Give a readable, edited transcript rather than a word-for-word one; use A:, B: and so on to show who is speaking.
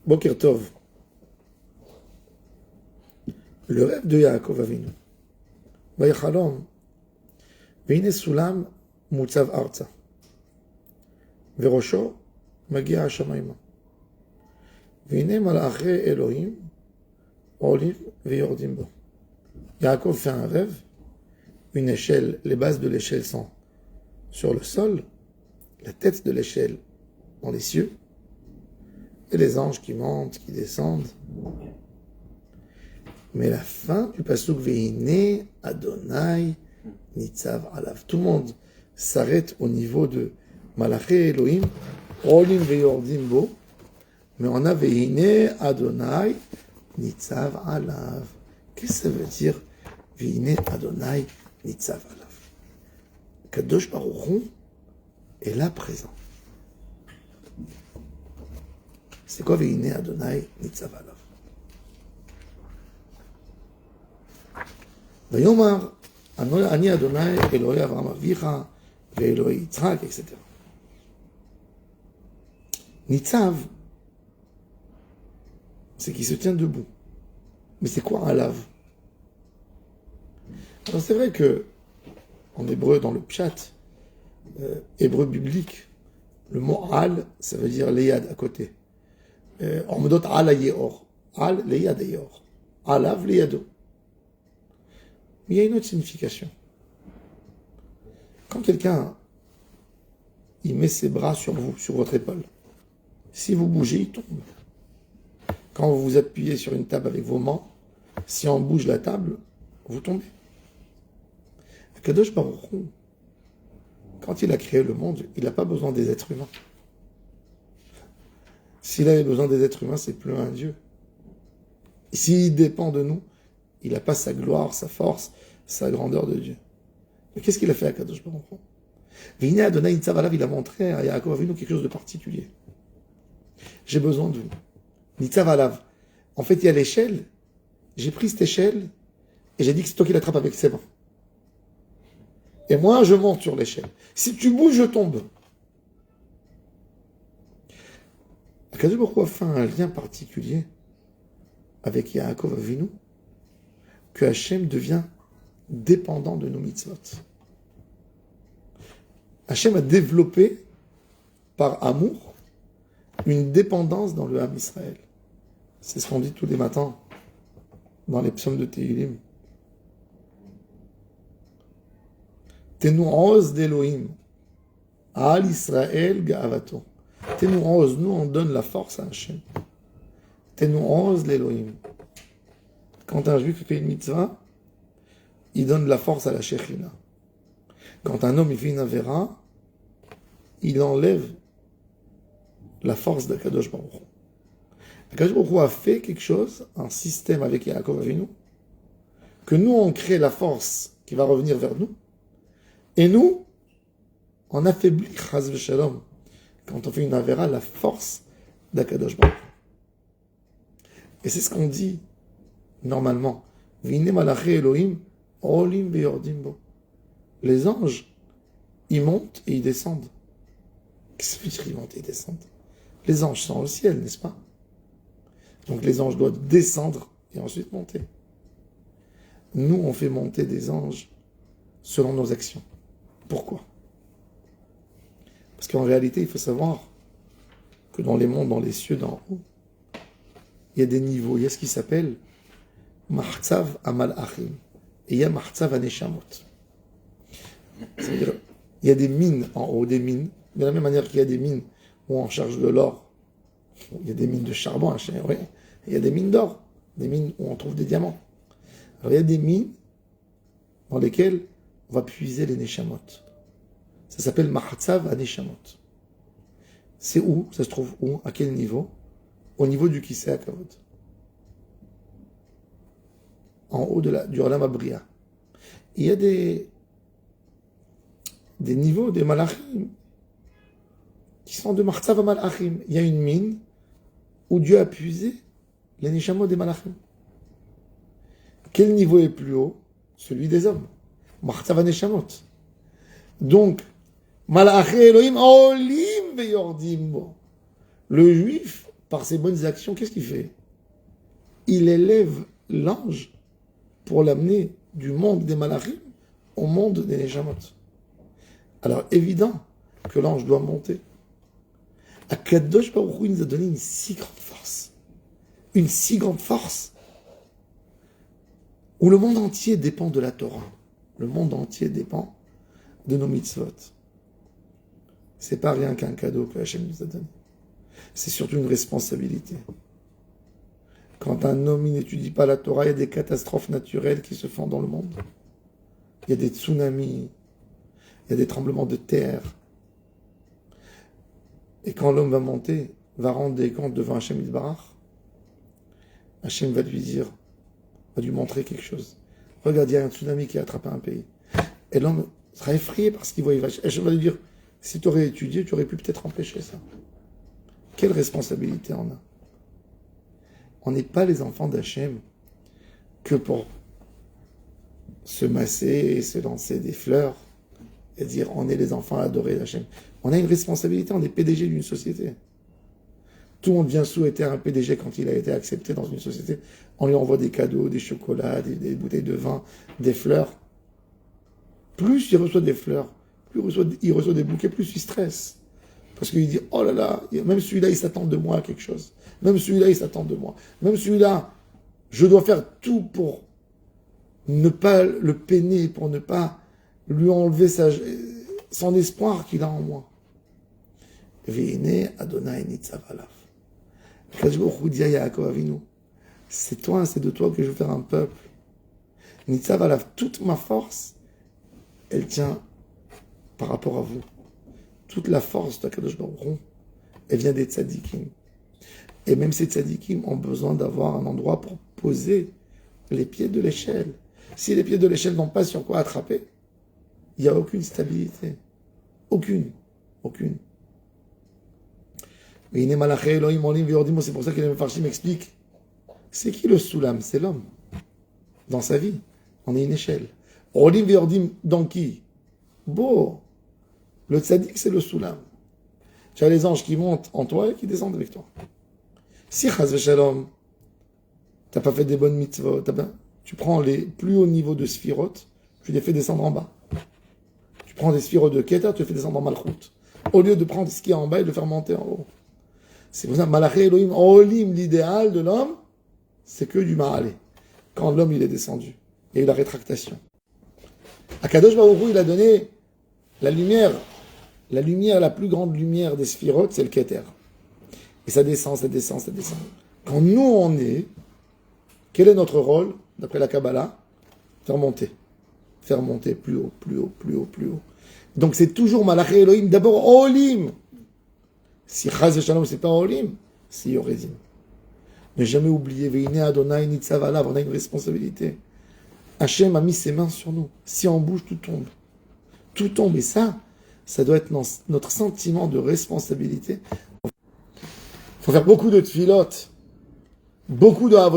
A: Boker Tov. Le rêve de Yaakov Avinu. Vayachalom. Veine sulam mutzav arza. Verosho magia hashamayma. Veine malaché Elohim olim veyordim bo. Yaakov fait un rêve. Une échelle, les bases de l'échelle sont sur le sol, la tête de l'échelle dans les cieux, et les anges qui montent, qui descendent. Mais la fin du pasuk Veine Adonai Nitzav Alav. Tout le monde s'arrête au niveau de Malaché Elohim, Olim Veyordim Bo, mais on a Veine Adonai Nitzav Alav. Qu'est-ce que ça veut dire Veine Adonai Nitzav Alav? Kadosh Baruch Hu est là présent. C'est quoi Veine Adonai Nitzav Alav? Vayomar, Ani Adonai, Elohei Avraham Avicha, Elohei Yitzhak, etc. Nitzav, c'est qui se tient debout. Mais c'est quoi Alav? Alors c'est vrai que, en hébreu, dans le pshat, hébreu biblique, le mot Al, ça veut dire Leyad, à côté. On me donne Al Ayeor. Al, Leyad Ayeor. Alav, Leyado. Mais il y a une autre signification. Quand quelqu'un, il met ses bras sur vous, sur votre épaule, si vous bougez, il tombe. Quand vous vous appuyez sur une table avec vos mains, si on bouge la table, vous tombez. Kadosh Baruch Hu, quand il a créé le monde, il n'a pas besoin des êtres humains. S'il avait besoin des êtres humains, c'est plus un Dieu. S'il dépend de nous, il n'a pas sa gloire, sa force, sa grandeur de Dieu. Mais qu'est-ce qu'il a fait à Kadosh Baruch Hu? Vine Adonai Nitzav Alav, il a montré à Yaakov Avinu quelque chose de particulier. J'ai besoin de vous. Nitzav Alav. En fait, il y a l'échelle. J'ai pris cette échelle et j'ai dit que c'est toi qui l'attrapes avec ses mains. Et moi, je monte sur l'échelle. Si tu bouges, je tombe. Kadosh Baruch Hu a fait un lien particulier avec Yaakov Avinu, que Hachem devient dépendant de nos mitzvot. Hachem a développé, par amour, une dépendance dans le Ham Israël. C'est ce qu'on dit tous les matins dans les psaumes de Tehillim. Tenou'oz d'Elohim, Al Israël ga'avato. Tenou'oz, nous on donne la force à Hachem. Tenou'oz l'Elohim. Quand un juif fait une mitzvah, il donne la force à la Shekhinah. Quand un homme fait une avéra, il enlève la force de Kadosh Baruch Hu. Kadosh Baruch Hu a fait quelque chose, un système avec Yaakov Avinu, que nous on crée la force qui va revenir vers nous, et nous, on affaiblit, chas v'shalom, quand on fait une avéra, la force d'Akadosh Baruch Hu. Et c'est ce qu'on dit normalement. Vine malaché Elohim, olim veyordim bo. Les anges, ils montent et ils descendent. Qu'est-ce que ça veut dire ils montent et ils descendent? Les anges sont au ciel, n'est-ce pas? Donc les anges doivent descendre et ensuite monter. Nous, on fait monter des anges selon nos actions. Pourquoi? Parce qu'en réalité, il faut savoir que dans les mondes, dans les cieux d'en haut, il y a des niveaux. Il y a ce qui s'appelle Machtzav Amal Achim. Et il y a Machtzav Aneshamot. C'est-à-dire, il y a des mines en haut, des mines. De la même manière qu'il y a des mines où on charge de l'or. Il y a des mines de charbon, oui. Il y a des mines d'or. Des mines où on trouve des diamants. Alors il y a des mines dans lesquelles on va puiser les Neshamot. Ça s'appelle Machtzav Aneshamot. C'est où? Ça se trouve où? À quel niveau? Au niveau du Kisei HaKavod. En haut du Olam Abriya. Il y a des niveaux, des malachim, qui sont de Machtzav Malachim. Il y a une mine où Dieu a puisé les Neshamot des malachim. Quel niveau est plus haut? Celui des hommes. Machtzav Aneshamot. Donc, Malaché Elohim olim veyordim bo. Le juif par ses bonnes actions, qu'est-ce qu'il fait? Il élève l'ange pour l'amener du monde des malachim au monde des Neshamot. Alors, évident que l'ange doit monter. Akadosh Baruch Hu nous a donné une si grande force. Une si grande force où le monde entier dépend de la Torah. Le monde entier dépend de nos mitzvot. C'est pas rien qu'un cadeau que Hachem nous a donné. C'est surtout une responsabilité. Quand un homme n'étudie pas la Torah, il y a des catastrophes naturelles qui se font dans le monde. Il y a des tsunamis, il y a des tremblements de terre. Et quand l'homme va monter, va rendre des comptes devant Hachem Yitbarach, Hachem va lui dire, va lui montrer quelque chose. Regarde, il y a un tsunami qui a attrapé un pays. Et l'homme sera effrayé parce qu'il voit Hachem va lui dire, si tu aurais étudié, tu aurais pu peut-être empêcher ça. Quelle responsabilité on a? On n'est pas les enfants d'Hachem que pour se masser et se lancer des fleurs et dire on est les enfants adorés d'Hachem. On a une responsabilité, on est PDG d'une société. Tout le monde vient souhaiter un PDG quand il a été accepté dans une société. On lui envoie des cadeaux, des chocolats, des bouteilles de vin, des fleurs. Plus il reçoit des fleurs, plus il reçoit des bouquets, plus il stresse. Parce qu'il dit, oh là là, même celui-là, il s'attend de moi à quelque chose. Même celui-là, il s'attend de moi. Même celui-là, je dois faire tout pour ne pas le peiner, pour ne pas lui enlever son espoir qu'il a en moi. Veine Adonai Nitzav-Alav. C'est toi, c'est de toi que je veux faire un peuple. Nitzav-Alav, toute ma force, elle tient par rapport à vous. Toute la force de Kadosh Baruch Hu, elle vient des tzadikim. Et même ces tzadikim ont besoin d'avoir un endroit pour poser les pieds de l'échelle. Si les pieds de l'échelle n'ont pas sur quoi attraper, il n'y a aucune stabilité. Aucune. Mais c'est pour ça que les Mefarshim m'expliquent. C'est qui le Soulam? C'est l'homme. Dans sa vie, on est une échelle. Olim Veordim, dans qui? Bon. Le tzaddik, c'est le Soulam. Tu as les anges qui montent en toi et qui descendent avec toi. Si chas v'shalom, t'as pas fait des bonnes mitzvot, tu prends les plus hauts niveaux de Sphirot, tu les fais descendre en bas. Tu prends des Sphirot de Keter, tu les fais descendre en Malchut. Au lieu de prendre ce qui est en bas et de le faire monter en haut. C'est pour ça, Malaché Elohim, Olim, l'idéal de l'homme, c'est que du Ma'alé. Quand l'homme, il est descendu. Il y a eu la rétractation. Akadosh Baruch Hu, il a donné la lumière, la plus grande lumière des Sphirot, c'est le Keter. Et ça descend. Quand nous, on est, quel est notre rôle, d'après la Kabbalah? Faire monter plus haut. Donc c'est toujours Malaché Elohim, d'abord Olim. Si Chaz Shalom, c'est pas Olim, c'est Yoredim. Ne jamais oublier, Veine Adonai Nitzav-Alav, on a une responsabilité. Hachem a mis ses mains sur nous. Si on bouge, tout tombe. Tout tombe. Et ça doit être notre sentiment de responsabilité. Il faut faire beaucoup de tfilotes, beaucoup de